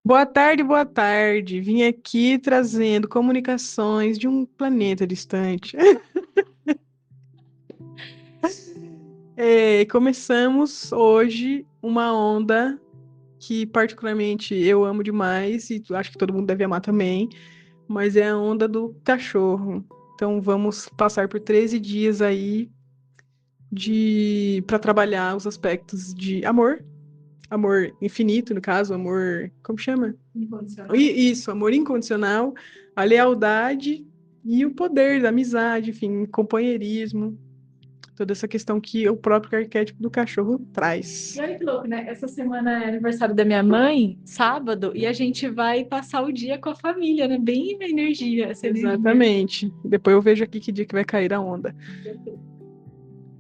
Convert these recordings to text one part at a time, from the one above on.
Boa tarde, boa tarde. Vim aqui trazendo comunicações de um planeta distante. Começamos hoje uma onda que particularmente eu amo demais e acho que todo mundo deve amar também, mas é a onda do cachorro. Então vamos passar por 13 dias aí de para trabalhar os aspectos de amor, amor infinito, no caso, amor, como chama? Incondicional. Isso, amor incondicional, a lealdade e o poder da amizade, enfim, companheirismo, toda essa questão que o próprio arquétipo do cachorro E traz. olha que louco, né? Essa semana é aniversário da minha mãe, sábado, e a gente vai passar o dia com a família, né? Bem na energia, essa energia. Exatamente. Depois eu vejo aqui que dia que vai cair a onda.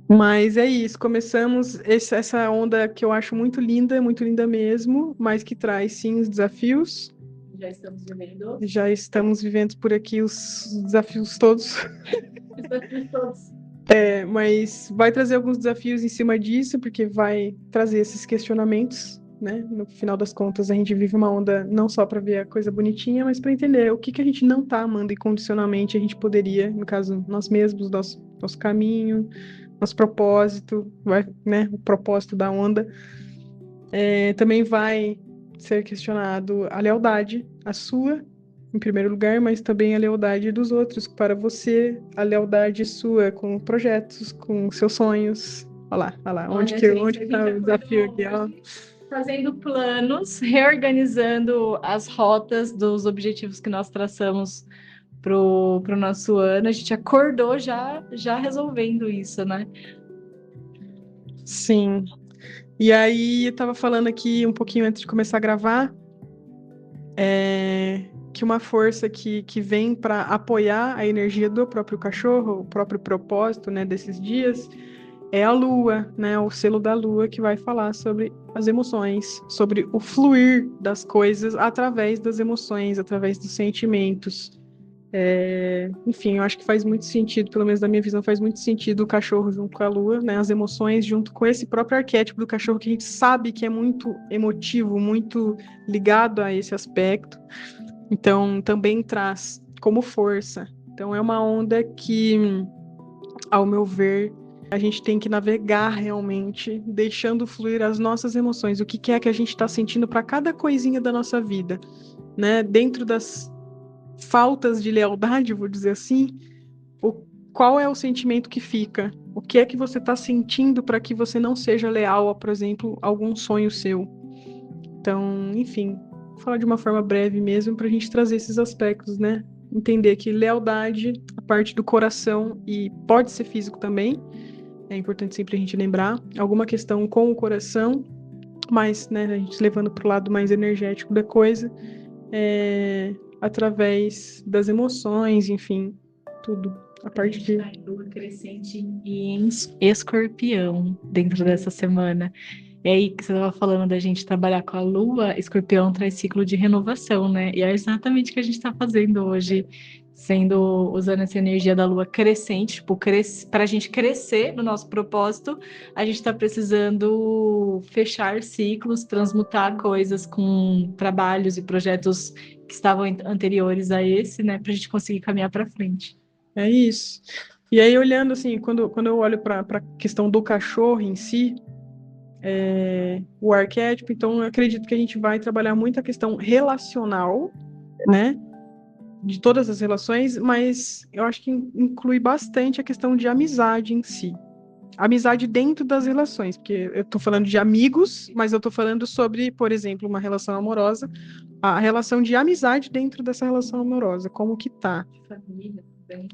Mas é isso, começamos essa onda que eu acho muito linda mesmo, mas que traz sim os desafios. Já estamos vivendo Já estamos vivendo por aqui os desafios todos. os desafios todos. Mas vai trazer alguns desafios em cima disso, porque vai trazer esses questionamentos, né? No final das contas, a gente vive uma onda não só para ver a coisa bonitinha, mas para entender o que que a gente não está amando incondicionalmente, a gente poderia, no caso, nós mesmos, nosso caminho, nosso propósito, vai, né? O propósito da onda. Também vai ser questionado a lealdade, a sua, em primeiro lugar, mas também a lealdade dos outros para você, a lealdade sua com projetos, com seus sonhos. Olha lá, Olha, onde gente, a que tá gente o desafio acordou aqui, ó? hoje fazendo planos, reorganizando as rotas dos objetivos que nós traçamos pro nosso ano. A gente acordou já resolvendo isso, né? Sim. E aí, eu tava falando aqui um pouquinho antes de começar a gravar, que uma força que vem para apoiar a energia do próprio cachorro, o próprio propósito, né, desses dias, é a lua, né? O selo da lua que vai falar sobre as emoções, sobre o fluir das coisas através das emoções, através dos sentimentos. Enfim, eu acho que faz muito sentido, pelo menos da minha visão, faz muito sentido o cachorro junto com a lua, né? As emoções junto com esse próprio arquétipo do cachorro que a gente sabe que é muito emotivo, muito ligado a esse aspecto. Então, também traz como força. Então, é uma onda que, ao meu ver, a gente tem que navegar realmente, deixando fluir as nossas emoções, o que que é que a gente está sentindo para cada coisinha da nossa vida, né? Dentro das faltas de lealdade, vou dizer assim, o, qual é o sentimento que fica? O que é que você está sentindo para que você não seja leal a, por exemplo, algum sonho seu? Então, enfim, vou falar de uma forma breve mesmo para a gente trazer esses aspectos, né? Entender que lealdade, a parte do coração e pode ser físico também, é importante sempre a gente lembrar. Alguma questão com o coração, mas né, a gente levando para o lado mais energético da coisa, através das emoções, enfim, tudo. A A parte gente de. está em lua crescente e em escorpião dentro dessa semana. E aí, que você estava falando da gente trabalhar com a lua, escorpião traz ciclo de renovação, né? E é exatamente o que a gente está fazendo hoje, usando essa energia da lua crescente, tipo, para a gente crescer no nosso propósito, a gente está precisando fechar ciclos, transmutar coisas com trabalhos e projetos que estavam anteriores a esse, né? Para a gente conseguir caminhar para frente. É isso. E aí, olhando assim, quando eu olho para a questão do cachorro em si, o arquétipo, então eu acredito que a gente vai trabalhar muito a questão relacional, né? De todas as relações, mas eu acho que inclui bastante a questão de amizade em si. Amizade dentro das relações, porque eu tô falando de amigos, mas eu tô falando sobre, por exemplo, uma relação amorosa, a relação de amizade dentro dessa relação amorosa, como que tá. Família também.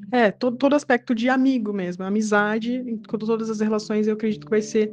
Todo aspecto de amigo mesmo, amizade, com todas as relações, eu acredito que vai ser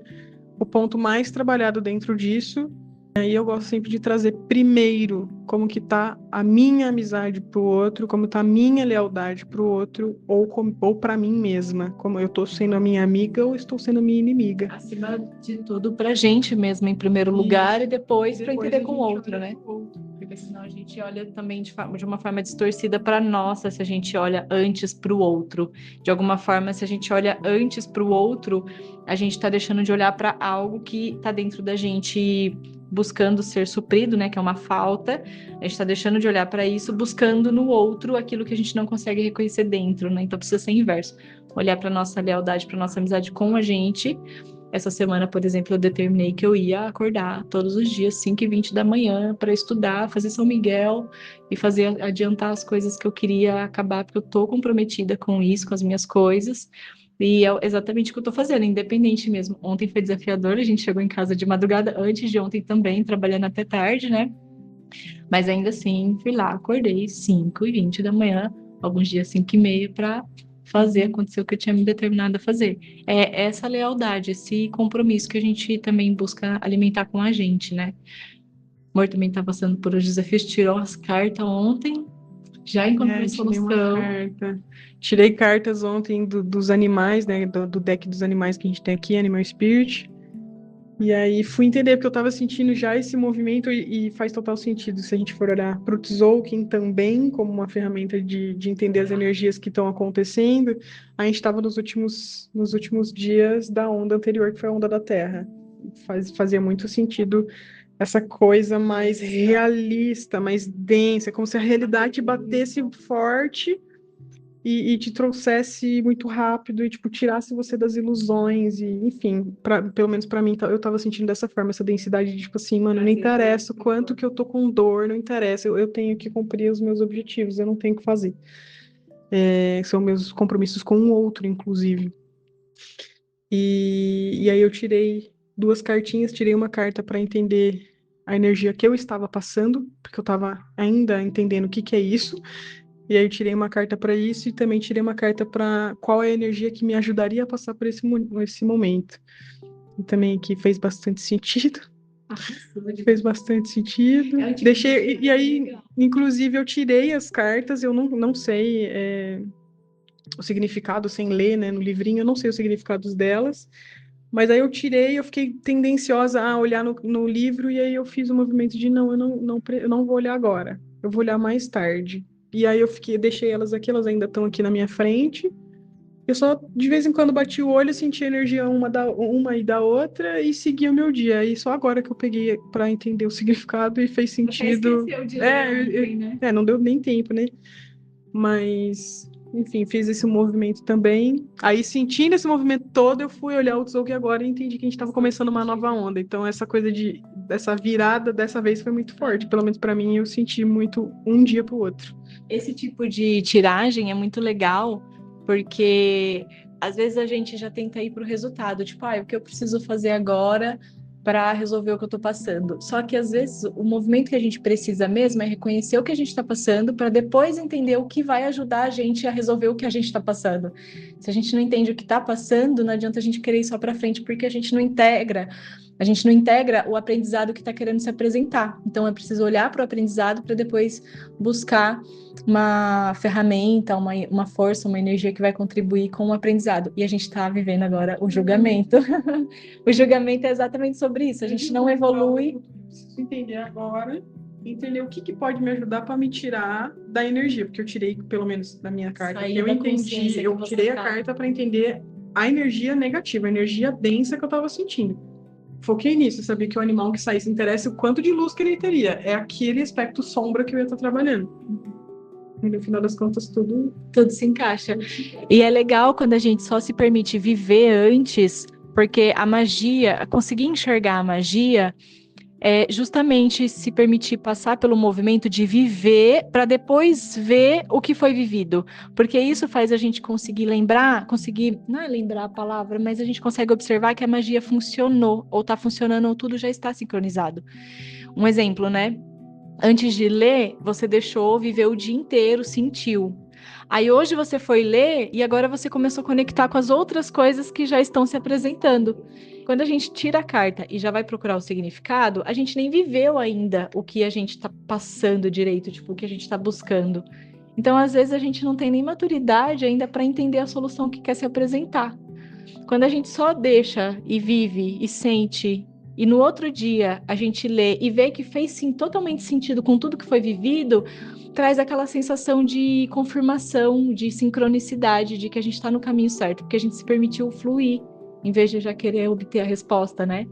o ponto mais trabalhado dentro disso. E eu gosto sempre de trazer primeiro como que tá a minha amizade pro outro, como tá a minha lealdade pro outro, ou para mim mesma, como eu tô sendo a minha amiga ou estou sendo a minha inimiga. Acima de tudo, para a gente mesmo, em primeiro lugar, e Isso. depois para Depois a entender com o gente outro, olha né? pro outro. Porque senão a gente olha também de uma forma distorcida para nossa, se a gente olha antes para o outro. De alguma forma, se a gente olha antes para o outro, a gente está deixando de olhar para algo que está dentro da gente buscando ser suprido, né, que é uma falta, a gente está deixando de olhar para isso, buscando no outro aquilo que a gente não consegue reconhecer dentro, né? Então precisa ser inverso. Olhar para nossa lealdade, para nossa amizade com a gente. Essa semana, por exemplo, eu determinei que eu ia acordar todos os dias, 5h20 da manhã, para estudar, fazer São Miguel e fazer adiantar as coisas que eu queria acabar, porque eu tô comprometida com isso, com as minhas coisas. E é exatamente o que eu tô fazendo, independente mesmo. Ontem foi desafiador, a gente chegou em casa de madrugada, antes de ontem também, trabalhando até tarde, né? Mas ainda assim, fui lá, acordei 5h20 da manhã, alguns dias 5h30, para fazer acontecer o que eu tinha me determinado a fazer. É essa lealdade, esse compromisso que a gente também busca alimentar com a gente, né? O amor também tá passando por os desafios, tirou as cartas ontem, já encontrou a Tirei uma solução. carta. Tirei cartas ontem dos animais, né? Do deck dos animais que a gente tem aqui, Animal Spirit. E aí fui entender, porque eu tava sentindo já esse movimento e faz total sentido se a gente for olhar para o Tzolk'in também, como uma ferramenta de entender as energias que estão acontecendo. A gente estava nos últimos dias da onda anterior, que foi a onda da Terra. Fazia muito sentido essa coisa mais realista, mais densa, como se a realidade batesse forte e te trouxesse muito rápido e, tipo, tirasse você das ilusões e, enfim, pelo menos pra mim, eu tava sentindo dessa forma, essa densidade de, tipo assim, mano, não interessa o quanto que eu tô com dor, não interessa, eu tenho que cumprir os meus objetivos, eu não tenho o que fazer. São meus compromissos com o outro, inclusive. E aí eu tirei duas cartinhas, tirei uma carta para entender a energia que eu estava passando, porque eu estava ainda entendendo o que que é isso. E aí eu tirei uma carta para isso e também tirei uma carta para qual é a energia que me ajudaria a passar por esse momento. E também que fez bastante sentido. Fez bastante sentido. Deixei, e aí, inclusive, eu tirei as cartas, eu não sei o significado sem ler, né, no livrinho, eu não sei os significados delas. Mas aí eu tirei, eu fiquei tendenciosa a olhar no livro, e aí eu fiz o movimento de não, eu não vou olhar agora, eu vou olhar mais tarde. E aí deixei elas aqui, elas ainda estão aqui na minha frente. Eu só, de vez em quando, bati o olho, senti a energia uma e da outra e segui o meu dia. E só agora que eu peguei para entender o significado e fez sentido. Você esqueceu de ler ontem, né? Não deu nem tempo, né? Mas, enfim, fiz esse movimento também. Aí, sentindo esse movimento todo, eu fui olhar o Tzolk'in agora e entendi que a gente estava começando uma nova onda. Então, essa coisa dessa virada dessa vez foi muito forte. Pelo menos para mim, eu senti muito um dia para o outro. Esse tipo de tiragem é muito legal, porque às vezes a gente já tenta ir para o resultado, tipo, o que eu preciso fazer agora para resolver o que eu estou passando. Só que às vezes o movimento que a gente precisa mesmo é reconhecer o que a gente está passando para depois entender o que vai ajudar a gente a resolver o que a gente está passando. Se a gente não entende o que está passando, não adianta a gente querer ir só para frente, porque a gente não integra o aprendizado que está querendo se apresentar. Então é preciso olhar para o aprendizado para depois buscar uma ferramenta, uma força, uma energia que vai contribuir com o aprendizado. E a gente está vivendo agora o julgamento. O julgamento é exatamente sobre isso. A gente não evolui. Eu preciso entender agora, entender o que pode me ajudar para me tirar da energia, porque eu tirei, pelo menos da minha carta, que eu entendi, eu tirei a carta para entender a energia negativa, a energia densa que eu estava sentindo. Foquei nisso, sabia que o animal que saísse interessa o quanto de luz que ele teria. É aquele aspecto sombra que eu ia estar trabalhando. E no final das contas, tudo se encaixa. E é legal quando a gente só se permite viver antes, porque a magia, conseguir enxergar a magia é justamente se permitir passar pelo movimento de viver para depois ver o que foi vivido. Porque isso faz a gente conseguir não é lembrar a palavra, mas a gente consegue observar que a magia funcionou, ou está funcionando, ou tudo já está sincronizado. Um exemplo, né? Antes de ler, você deixou viver o dia inteiro, sentiu. Aí hoje você foi ler e agora você começou a conectar com as outras coisas que já estão se apresentando. Quando a gente tira a carta e já vai procurar o significado, a gente nem viveu ainda o que a gente está passando direito, tipo, o que a gente está buscando. Então, às vezes, a gente não tem nem maturidade ainda para entender a solução que quer se apresentar. Quando a gente só deixa e vive e sente, e no outro dia a gente lê e vê que fez sim totalmente sentido com tudo que foi vivido, traz aquela sensação de confirmação, de sincronicidade, de que a gente está no caminho certo, porque a gente se permitiu fluir, em vez de já querer obter a resposta, né?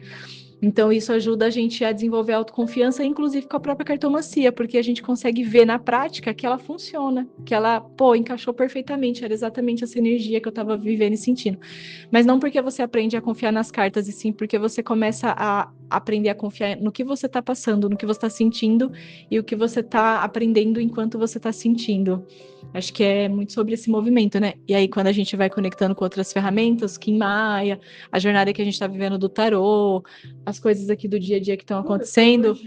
Então, isso ajuda a gente a desenvolver a autoconfiança, inclusive com a própria cartomancia, porque a gente consegue ver na prática que ela funciona, que ela, encaixou perfeitamente, era exatamente essa energia que eu estava vivendo e sentindo. Mas não porque você aprende a confiar nas cartas, e sim porque você começa a aprender a confiar no que você está passando, no que você está sentindo e o que você está aprendendo enquanto você está sentindo. Acho que é muito sobre esse movimento, né? E aí, quando a gente vai conectando com outras ferramentas, Kim Maia, a jornada que a gente está vivendo do tarô, as coisas aqui do dia a dia que estão acontecendo,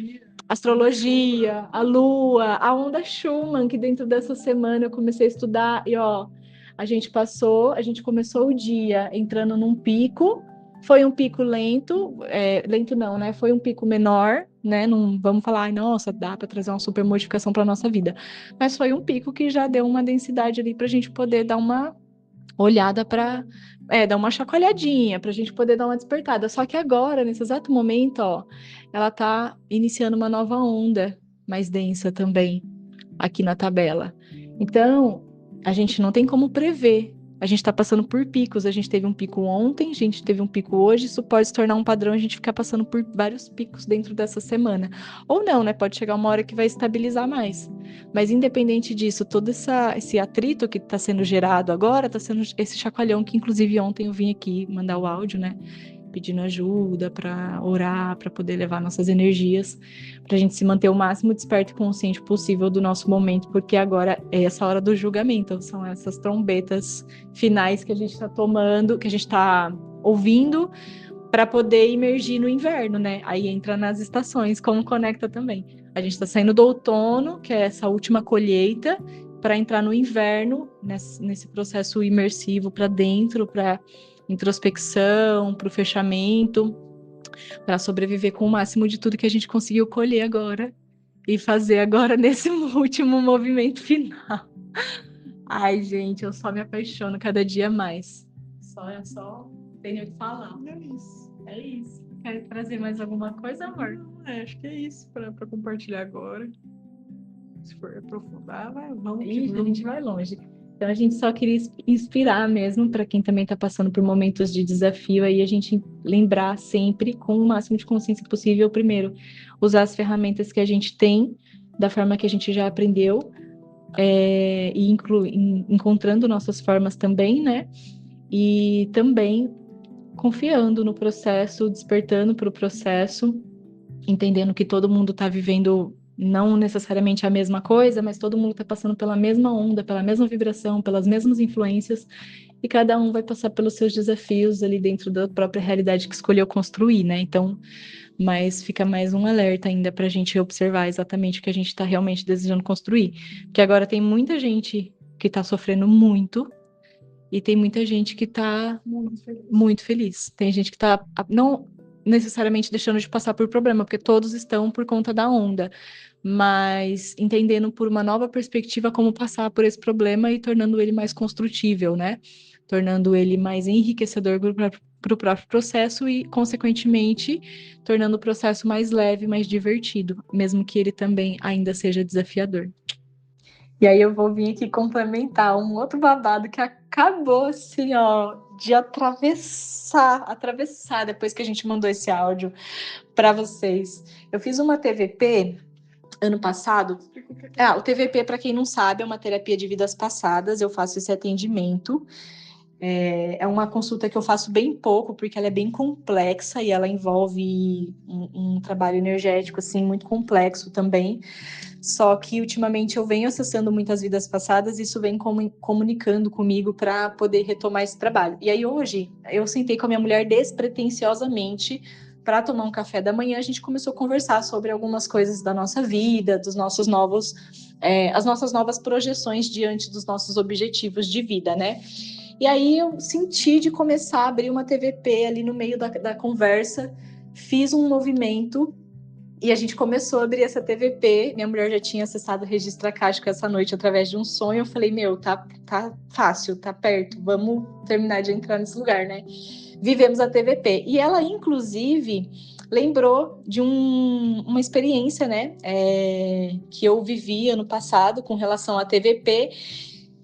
astrologia, a lua, a onda Schumann, que dentro dessa semana eu comecei a estudar, e a gente começou o dia entrando num pico, foi um pico lento, lento não, né? Foi um pico menor, né? Não vamos falar, ai, nossa, dá para trazer uma super modificação para nossa vida, mas foi um pico que já deu uma densidade ali para a gente poder dar uma olhada para dar uma chacoalhadinha, para a gente poder dar uma despertada. Só que agora, nesse exato momento, ela está iniciando uma nova onda mais densa também aqui na tabela. Então, a gente não tem como prever. A gente está passando por picos. A gente teve um pico ontem, a gente teve um pico hoje. Isso pode se tornar um padrão, a gente ficar passando por vários picos dentro dessa semana. Ou não, né? Pode chegar uma hora que vai estabilizar mais. Mas independente disso, todo esse atrito que está sendo gerado agora, está sendo esse chacoalhão que, inclusive, ontem eu vim aqui mandar o áudio, né? Pedindo ajuda para orar, para poder levar nossas energias, para a gente se manter o máximo desperto e consciente possível do nosso momento, porque agora é essa hora do julgamento, são essas trombetas finais que a gente está tomando, que a gente está ouvindo, para poder imergir no inverno, né? Aí entra nas estações, como conecta também. A gente está saindo do outono, que é essa última colheita, para entrar no inverno, nesse processo imersivo para dentro, para introspecção, para o fechamento, para sobreviver com o máximo de tudo que a gente conseguiu colher agora e fazer agora nesse último movimento final. Ai, gente, eu só me apaixono cada dia mais. Só tenho que falar. É isso. É isso. Quer trazer mais alguma coisa, amor? Não, acho que é isso para compartilhar agora. Se for aprofundar, vamos que Ixi, a vamos. gente vai longe. Então a gente só queria inspirar mesmo para quem também está passando por momentos de desafio aí a gente lembrar sempre com o máximo de consciência possível, primeiro, usar as ferramentas que a gente tem da forma que a gente já aprendeu, e encontrando nossas formas também, né? E também confiando no processo, despertando para o processo, entendendo que todo mundo está vivendo não necessariamente a mesma coisa, mas todo mundo está passando pela mesma onda, pela mesma vibração, pelas mesmas influências, e cada um vai passar pelos seus desafios ali dentro da própria realidade que escolheu construir, né? Então, mas fica mais um alerta ainda para a gente observar exatamente o que a gente está realmente desejando construir. Porque agora tem muita gente que está sofrendo muito, e tem muita gente que está muito feliz. Tem gente que está não necessariamente deixando de passar por problema, porque todos estão por conta da onda, mas entendendo por uma nova perspectiva como passar por esse problema e tornando ele mais construtível, né? Tornando ele mais enriquecedor para o próprio processo e, consequentemente, tornando o processo mais leve, mais divertido, mesmo que ele também ainda seja desafiador. E aí eu vou vir aqui complementar um outro babado que acabou assim, de atravessar depois que a gente mandou esse áudio para vocês. Eu fiz uma TVP ano passado. O TVP, para quem não sabe, é uma terapia de vidas passadas. Eu faço esse atendimento. É uma consulta que eu faço bem pouco, porque ela é bem complexa e ela envolve um trabalho energético assim muito complexo também. Só que ultimamente eu venho acessando muitas vidas passadas e isso vem comunicando comigo para poder retomar esse trabalho. E aí hoje eu sentei com a minha mulher despretensiosamente para tomar um café da manhã. A gente começou a conversar sobre algumas coisas da nossa vida, dos nossos novos, as nossas novas projeções diante dos nossos objetivos de vida, né? E aí eu senti de começar a abrir uma TVP ali no meio da conversa, fiz um movimento e a gente começou a abrir essa TVP. Minha mulher já tinha acessado o registro akáshico essa noite através de um sonho. Eu falei, tá fácil, tá perto, vamos terminar de entrar nesse lugar, né? Vivemos a TVP. E ela, inclusive, lembrou de uma experiência, né? Que eu vivi ano passado com relação à TVP.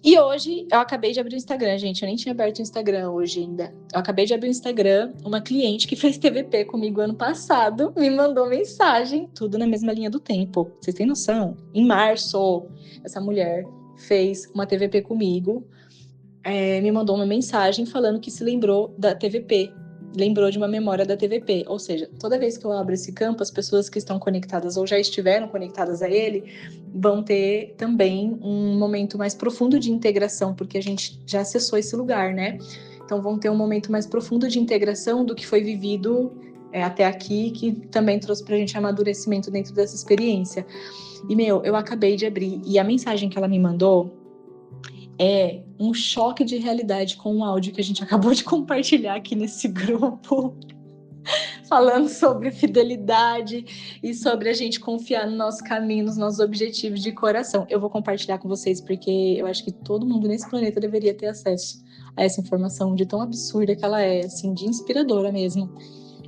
E hoje eu acabei de abrir o Instagram, gente. Eu nem tinha aberto o Instagram hoje ainda. Eu acabei de abrir o Instagram. Uma cliente que fez TVP comigo ano passado me mandou mensagem, tudo na mesma linha do tempo. Vocês têm noção? Em março, essa mulher fez uma TVP comigo, me mandou uma mensagem falando que se lembrou da TVP. Lembrou de uma memória da TVP, ou seja, toda vez que eu abro esse campo, as pessoas que estão conectadas ou já estiveram conectadas a ele vão ter também um momento mais profundo de integração, porque a gente já acessou esse lugar, né? Então vão ter um momento mais profundo de integração do que foi vivido até aqui, que também trouxe pra gente amadurecimento dentro dessa experiência. E, eu acabei de abrir, e a mensagem que ela me mandou é um choque de realidade com o áudio que a gente acabou de compartilhar aqui nesse grupo, falando sobre fidelidade e sobre a gente confiar no nosso caminho, nos nossos objetivos de coração. Eu vou compartilhar com vocês porque eu acho que todo mundo nesse planeta deveria ter acesso a essa informação de tão absurda que ela é, assim, de inspiradora mesmo.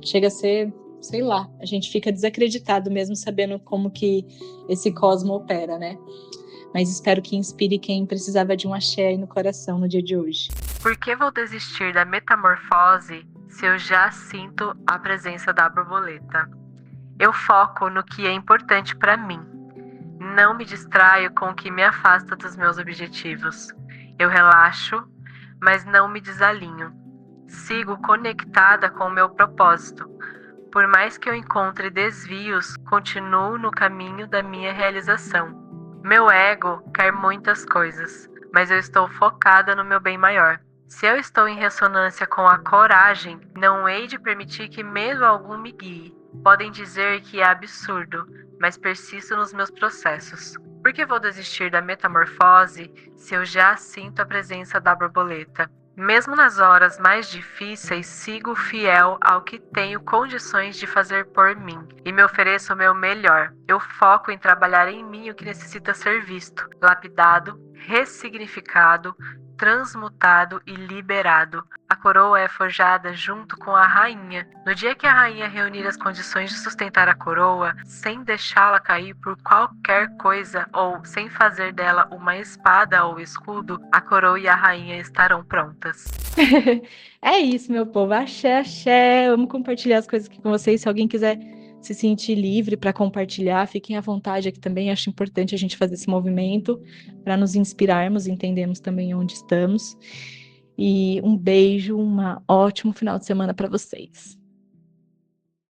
Chega a ser, sei lá, a gente fica desacreditado mesmo sabendo como que esse cosmo opera, né? Mas espero que inspire quem precisava de um axé aí no coração no dia de hoje. Por que vou desistir da metamorfose se eu já sinto a presença da borboleta? Eu foco no que é importante para mim. Não me distraio com o que me afasta dos meus objetivos. Eu relaxo, mas não me desalinho. Sigo conectada com o meu propósito. Por mais que eu encontre desvios, continuo no caminho da minha realização. Meu ego quer muitas coisas, mas eu estou focada no meu bem maior. Se eu estou em ressonância com a coragem, não hei de permitir que medo algum me guie. Podem dizer que é absurdo, mas persisto nos meus processos. Por que vou desistir da metamorfose se eu já sinto a presença da borboleta? Mesmo nas horas mais difíceis, sigo fiel ao que tenho condições de fazer por mim e me ofereço o meu melhor. Eu foco em trabalhar em mim o que necessita ser visto, lapidado, ressignificado, transmutado e liberado. A coroa é forjada junto com a rainha. No dia que a rainha reunir as condições de sustentar a coroa, sem deixá-la cair por qualquer coisa ou sem fazer dela uma espada ou escudo, a coroa e a rainha estarão prontas. É isso, meu povo. Axé, axé. Amo compartilhar as coisas aqui com vocês. Se alguém quiser se sentir livre para compartilhar, fiquem à vontade aqui também. Acho importante a gente fazer esse movimento para nos inspirarmos, entendermos também onde estamos. E um beijo, um ótimo final de semana para vocês.